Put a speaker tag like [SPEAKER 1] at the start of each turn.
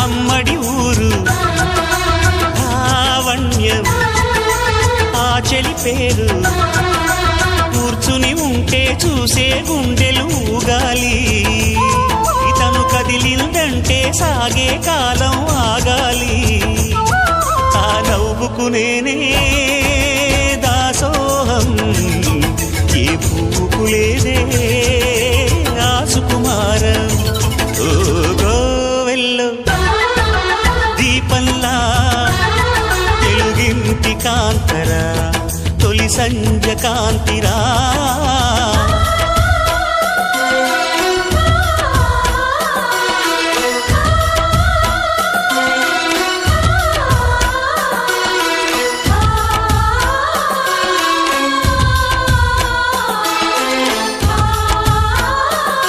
[SPEAKER 1] అమ్మడి ఊరు లావణ్యం ఆ చెలి పేరు కూర్చుని ఉంటే చూసే గుండెలు ఊగాలి ఇతను కదిలిందంటే సాగే కాలం ఆగాలి ఆ నవ్వుకునేనే దాసోహం ఏ పువ్వుకు లేదే ఆ సుకుమారం ఓ గోవెల్లో దీపంలా తెలుగింటి కాంతరా తొలి సంజ కాంతిరా